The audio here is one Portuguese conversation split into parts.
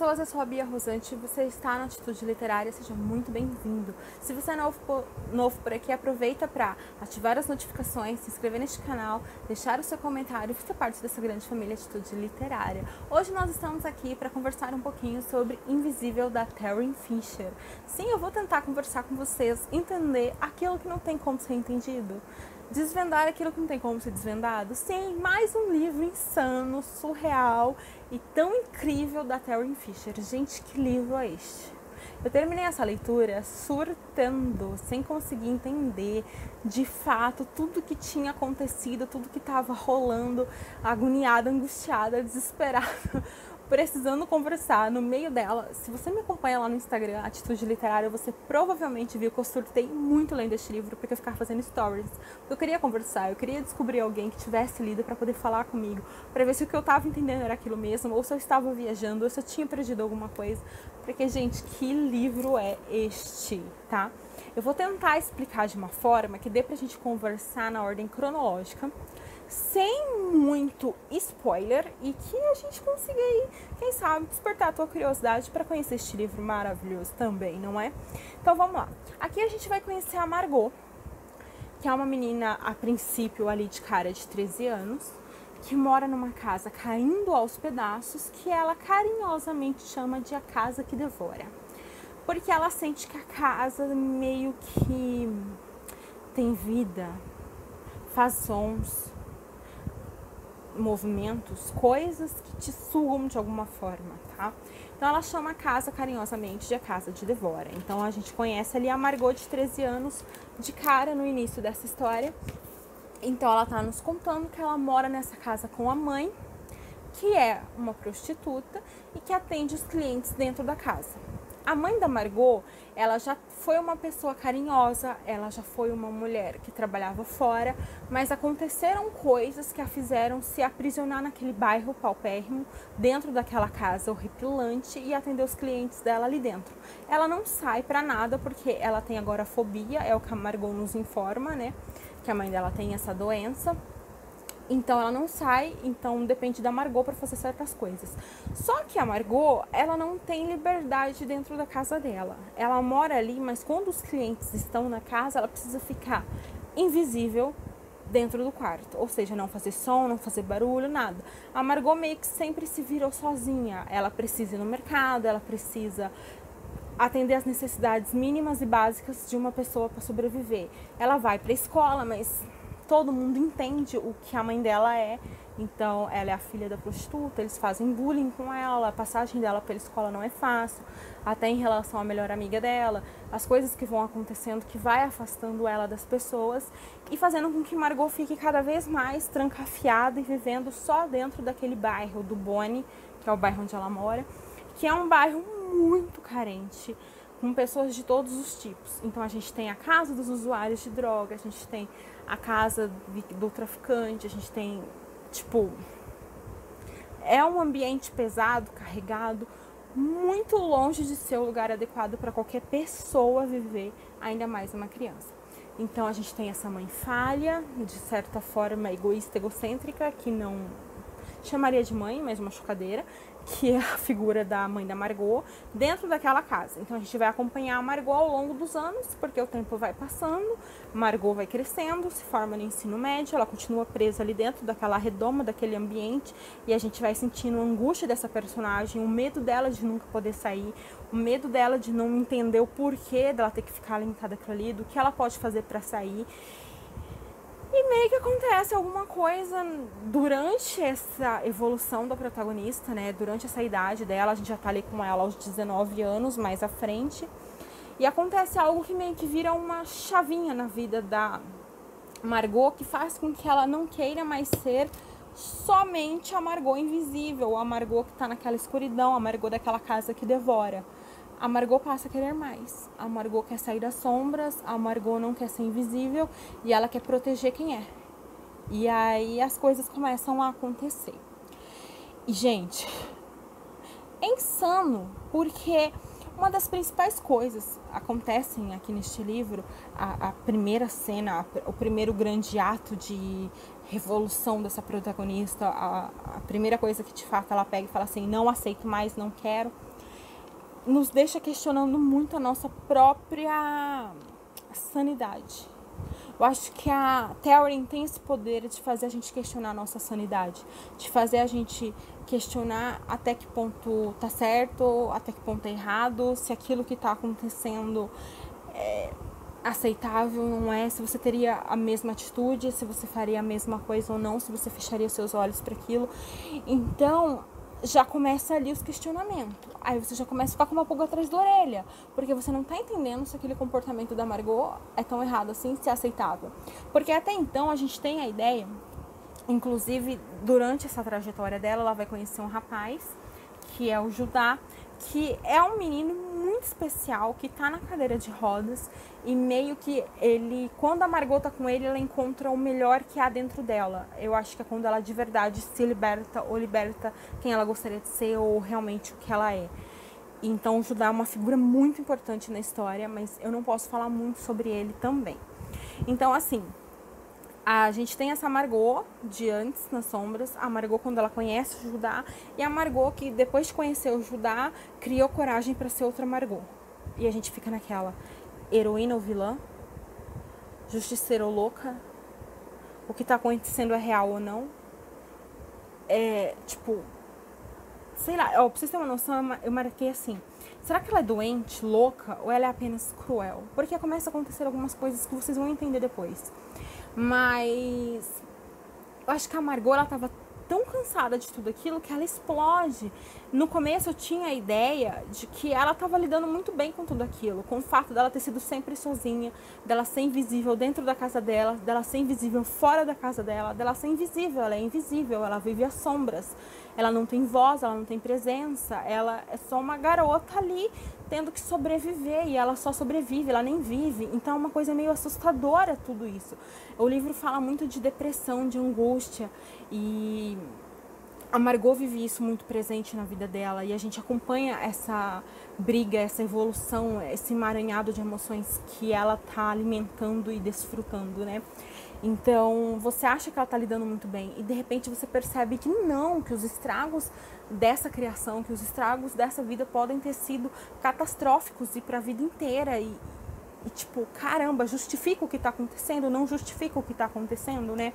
pessoas, eu sou a Bia Rosante, você está na Atitude Literária, seja muito bem-vindo. Se você é novo por aqui, aproveita para ativar as notificações, se inscrever neste canal, deixar o seu comentário e fazer parte dessa grande família Atitude Literária. Hoje nós estamos aqui para conversar um pouquinho sobre Invisível, da Tarryn Fisher. Sim, eu vou tentar conversar com vocês, entender aquilo que não tem como ser entendido. Desvendar aquilo que não tem como ser desvendado. Sim, mais um livro insano, surreal e tão incrível da Tarryn Fisher. Gente, que livro é este? Eu terminei essa leitura surtando, sem conseguir entender de fato tudo que tinha acontecido, tudo que estava rolando, agoniada, angustiada, desesperada, precisando conversar no meio dela. Se você me acompanha lá no Instagram, Atitude Literária, você provavelmente viu que eu surtei muito lendo este livro, porque eu ficava fazendo stories. Eu queria conversar, eu queria descobrir alguém que tivesse lido para poder falar comigo, para ver se o que eu estava entendendo era aquilo mesmo, ou se eu estava viajando, ou se eu tinha perdido alguma coisa. Porque, gente, que livro é este, tá? Eu vou tentar explicar de uma forma que dê pra gente conversar na ordem cronológica, sem muito spoiler, e que a gente consiga aí, quem sabe, despertar a tua curiosidade para conhecer este livro maravilhoso também, não é? Então vamos lá. Aqui a gente vai conhecer a Margot, que é uma menina, a princípio, ali de cara de 13 anos, que mora numa casa caindo aos pedaços, que ela carinhosamente chama de a casa que devora. Porque ela sente que a casa meio que tem vida, faz sons, movimentos, coisas que te sugam de alguma forma, tá? Então ela chama a casa carinhosamente de a casa de devora. Então a gente conhece ali a Margot de 13 anos de cara no início dessa história. Então ela tá nos contando que ela mora nessa casa com a mãe, que é uma prostituta e que atende os clientes dentro da casa. A mãe da Margot, ela já foi uma pessoa carinhosa, ela já foi uma mulher que trabalhava fora, mas aconteceram coisas que a fizeram se aprisionar naquele bairro paupérrimo, dentro daquela casa horripilante, e atender os clientes dela ali dentro. Ela não sai pra nada porque ela tem agora fobia, é o que a Margot nos informa, né? Que a mãe dela tem essa doença. Então ela não sai, então depende da Margot para fazer certas coisas. Só que a Margot, ela não tem liberdade dentro da casa dela. Ela mora ali, mas quando os clientes estão na casa, ela precisa ficar invisível dentro do quarto. Ou seja, não fazer som, não fazer barulho, nada. A Margot meio que sempre se virou sozinha. Ela precisa ir no mercado, ela precisa atender as necessidades mínimas e básicas de uma pessoa para sobreviver. Ela vai para a escola, mas todo mundo entende o que a mãe dela é. Então ela é a filha da prostituta, eles fazem bullying com ela, a passagem dela pela escola não é fácil, até em relação à melhor amiga dela, as coisas que vão acontecendo que vai afastando ela das pessoas e fazendo com que Margot fique cada vez mais trancafiada e vivendo só dentro daquele bairro do Bonnie, que é o bairro onde ela mora, que é um bairro muito carente, com pessoas de todos os tipos. Então a gente tem a casa dos usuários de droga, a gente tem a casa do traficante, a gente tem, tipo, é um ambiente pesado, carregado, muito longe de ser o lugar adequado para qualquer pessoa viver, ainda mais uma criança. Então a gente tem essa mãe falha, de certa forma egoísta, egocêntrica, que não chamaria de mãe, mas uma chocadeira, que é a figura da mãe da Margot, dentro daquela casa. Então a gente vai acompanhar a Margot ao longo dos anos, porque o tempo vai passando, Margot vai crescendo, se forma no ensino médio, ela continua presa ali dentro daquela redoma, daquele ambiente, e a gente vai sentindo a angústia dessa personagem, o medo dela de nunca poder sair, o medo dela de não entender o porquê dela ter que ficar limitada àquilo ali, do que ela pode fazer para sair. E meio que acontece alguma coisa durante essa evolução da protagonista, né? Durante essa idade dela, a gente já tá ali com ela aos 19 anos, mais à frente. E acontece algo que meio que vira uma chavinha na vida da Margot, que faz com que ela não queira mais ser somente a Margot invisível, a Margot que tá naquela escuridão, a Margot daquela casa que devora. A Margot passa a querer mais. A Margot quer sair das sombras, a Margot não quer ser invisível e ela quer proteger quem é. E aí as coisas começam a acontecer. E, gente, é insano, porque uma das principais coisas acontecem aqui neste livro, a primeira cena, o primeiro grande ato de revolução dessa protagonista, a primeira coisa que de fato ela pega e fala assim, não aceito mais, não quero, nos deixa questionando muito a nossa própria sanidade. Eu acho que a Taryn tem esse poder de fazer a gente questionar a nossa sanidade, de fazer a gente questionar até que ponto tá certo, até que ponto é errado, se aquilo que tá acontecendo é aceitável, não é, se você teria a mesma atitude, se você faria a mesma coisa ou não, se você fecharia seus olhos para aquilo. Então, já começa ali os questionamentos. Aí você já começa a ficar com uma pulga atrás da orelha, porque você não tá entendendo se aquele comportamento da Margot é tão errado assim, se é aceitável. Porque até então a gente tem a ideia, inclusive durante essa trajetória dela, ela vai conhecer um rapaz, que é o Judá, que é um menino muito especial, que tá na cadeira de rodas, e meio que ele, quando a Margot tá com ele, ela encontra o melhor que há dentro dela. Eu acho que é quando ela de verdade se liberta, ou liberta quem ela gostaria de ser, ou realmente o que ela é. Então o Judá é uma figura muito importante na história, mas eu não posso falar muito sobre ele também. Então, assim, a gente tem essa Margot de antes, nas sombras, a Margot quando ela conhece o Judá, e a Margot que depois de conhecer o Judá, criou coragem para ser outra Margot. E a gente fica naquela heroína ou vilã, justiceira ou louca, o que tá acontecendo é real ou não. É, tipo, sei lá, ó, pra vocês terem uma noção, eu marquei assim, será que ela é doente, louca, ou ela é apenas cruel? Porque começa a acontecer algumas coisas que vocês vão entender depois. Mas eu acho que a Margot, ela tava tão cansada de tudo aquilo que ela explode. No começo eu tinha a ideia de que ela tava lidando muito bem com tudo aquilo, com o fato dela ter sido sempre sozinha, dela ser invisível dentro da casa dela, dela ser invisível fora da casa dela, dela ser invisível, ela é invisível, ela vive às sombras, ela não tem voz, ela não tem presença, ela é só uma garota ali tendo que sobreviver, e ela só sobrevive, ela nem vive. Então é uma coisa meio assustadora tudo isso. O livro fala muito de depressão, de angústia, e a Margot vive isso muito presente na vida dela, e a gente acompanha essa briga, essa evolução, esse emaranhado de emoções que ela tá alimentando e desfrutando, né? Então, você acha que ela tá lidando muito bem, e de repente você percebe que não, que os estragos dessa criação, que os estragos dessa vida podem ter sido catastróficos e pra vida inteira, e tipo, caramba, justifica o que tá acontecendo, não justifica o que tá acontecendo, né?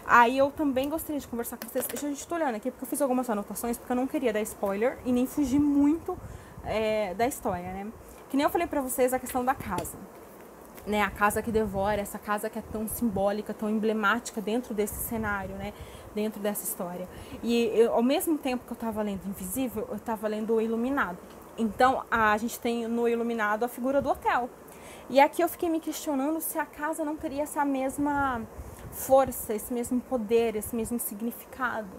Aí eu também gostaria de conversar com vocês. Deixa eu estou olhando aqui, porque eu fiz algumas anotações, porque eu não queria dar spoiler e nem fugir muito da história, né? Que nem eu falei pra vocês a questão da casa, né? A casa que devora, essa casa que é tão simbólica, tão emblemática dentro desse cenário, né? Dentro dessa história. E eu, ao mesmo tempo que eu tava lendo Invisível, eu tava lendo O Iluminado. Então, a gente tem no Iluminado a figura do hotel. E aqui eu fiquei me questionando se a casa não teria essa mesma força, esse mesmo poder, esse mesmo significado.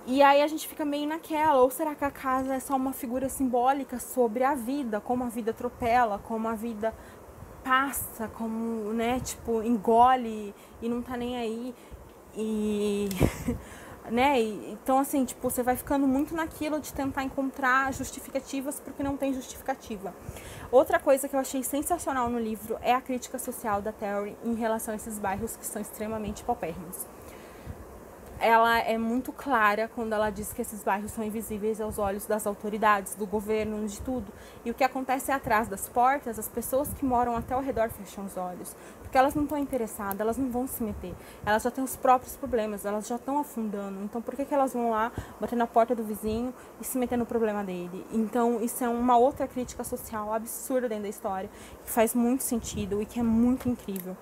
E aí a gente fica meio naquela, ou será que a casa é só uma figura simbólica sobre a vida, como a vida atropela, como a vida passa, como, né, tipo, engole e não tá nem aí. E né? Então, assim, tipo, você vai ficando muito naquilo de tentar encontrar justificativas porque não tem justificativa. Outra coisa que eu achei sensacional no livro é a crítica social da Terry em relação a esses bairros que são extremamente paupérrimos. Ela é muito clara quando ela diz que esses bairros são invisíveis aos olhos das autoridades, do governo, de tudo. E o que acontece é atrás das portas, as pessoas que moram até ao redor fecham os olhos. Porque elas não estão interessadas, elas não vão se meter. Elas já têm os próprios problemas, elas já estão afundando. Então por que elas vão lá, bater na porta do vizinho e se meter no problema dele? Então isso é uma outra crítica social absurda dentro da história, que faz muito sentido e que é muito incrível.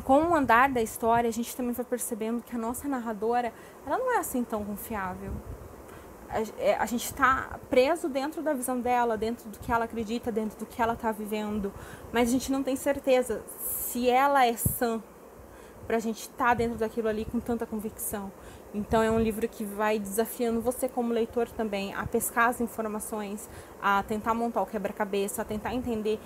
Com o andar da história, a gente também vai percebendo que a nossa narradora, ela não é assim tão confiável. A gente está preso dentro da visão dela, dentro do que ela acredita, dentro do que ela está vivendo, mas a gente não tem certeza se ela é sã pra gente estar dentro daquilo ali com tanta convicção. Então é um livro que vai desafiando você como leitor também a pescar as informações, a tentar montar o quebra-cabeça, a tentar entender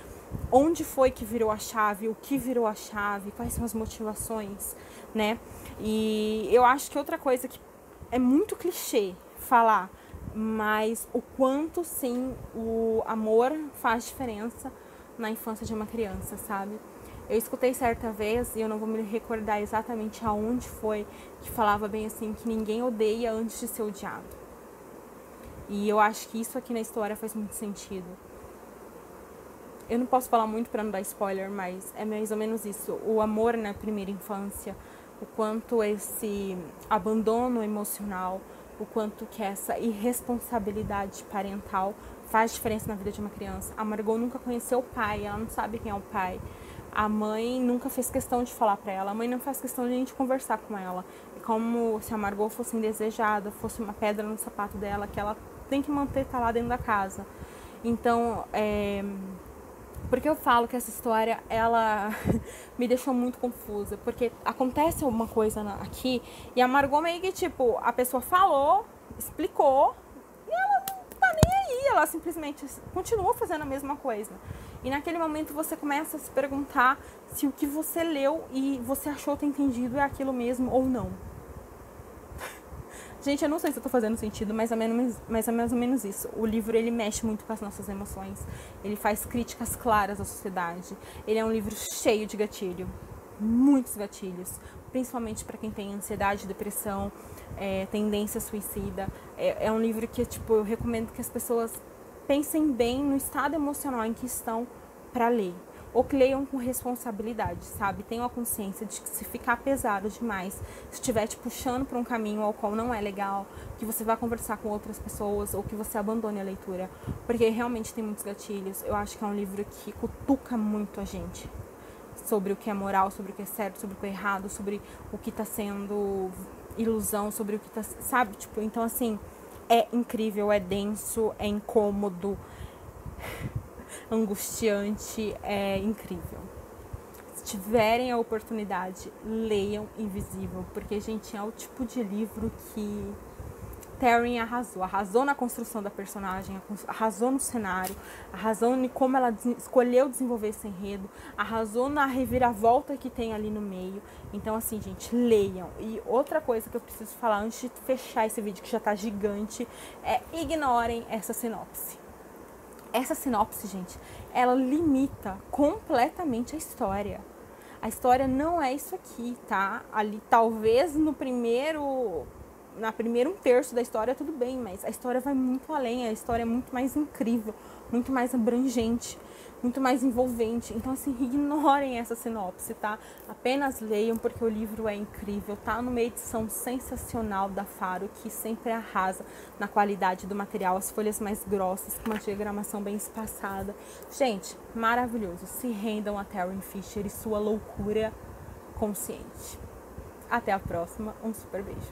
onde foi que virou a chave, o que virou a chave, quais são as motivações, né? E eu acho que outra coisa que é muito clichê falar, mas o quanto sim o amor faz diferença na infância de uma criança, sabe? Eu escutei certa vez, e eu não vou me recordar exatamente aonde foi, que falava bem assim, que ninguém odeia antes de ser odiado. E eu acho que isso aqui na história faz muito sentido. Eu não posso falar muito pra não dar spoiler, mas é mais ou menos isso. O amor na primeira infância, o quanto esse abandono emocional, o quanto que essa irresponsabilidade parental faz diferença na vida de uma criança. A Margot nunca conheceu o pai, ela não sabe quem é o pai. A mãe nunca fez questão de falar pra ela, a mãe não faz questão de a gente conversar com ela. É como se a Margot fosse indesejada, fosse uma pedra no sapato dela, que ela tem que manter, tá lá dentro da casa. Então, porque eu falo que essa história, ela me deixou muito confusa. Porque acontece alguma coisa aqui e a Margot meio que, tipo, a pessoa falou, explicou e ela não tá nem aí. Ela simplesmente continua fazendo a mesma coisa. E naquele momento você começa a se perguntar se o que você leu e você achou ter entendido é aquilo mesmo ou não. Gente, eu não sei se eu tô fazendo sentido, mas é mais ou menos isso. O livro, ele mexe muito com as nossas emoções. Ele faz críticas claras à sociedade. Ele é um livro cheio de gatilho. Muitos gatilhos. Principalmente para quem tem ansiedade, depressão, tendência suicida. É um livro que, tipo, eu recomendo que as pessoas pensem bem no estado emocional em que estão para ler. Ou que leiam com responsabilidade, sabe? Tenham a consciência de que se ficar pesado demais, se estiver te puxando para um caminho ao qual não é legal, que você vá conversar com outras pessoas ou que você abandone a leitura. Porque realmente tem muitos gatilhos. Eu acho que é um livro que cutuca muito a gente sobre o que é moral, sobre o que é certo, sobre o que é errado, sobre o que tá sendo ilusão, sobre o que tá... Sabe? Tipo, então assim, é incrível, é denso, é incômodo, angustiante, é incrível. Se tiverem a oportunidade, leiam Invisível, porque, gente, é o tipo de livro que Taryn arrasou na construção da personagem, arrasou no cenário, arrasou em como ela escolheu desenvolver esse enredo, arrasou na reviravolta que tem ali no meio. Então, assim, gente, leiam. E outra coisa que eu preciso falar antes de fechar esse vídeo, que já tá gigante, é ignorem essa sinopse. Essa sinopse, gente, ela limita completamente a história. A história não é isso aqui, tá? Ali, talvez no primeiro um terço da história, tudo bem, mas a história vai muito além, a história é muito mais incrível, muito mais abrangente, muito mais envolvente. Então, assim, ignorem essa sinopse, tá? Apenas leiam, porque o livro é incrível, tá? Numa edição sensacional da Faro, que sempre arrasa na qualidade do material, as folhas mais grossas, com uma diagramação bem espaçada. Gente, maravilhoso. Se rendam a Taryn Fisher e sua loucura consciente. Até a próxima, um super beijo.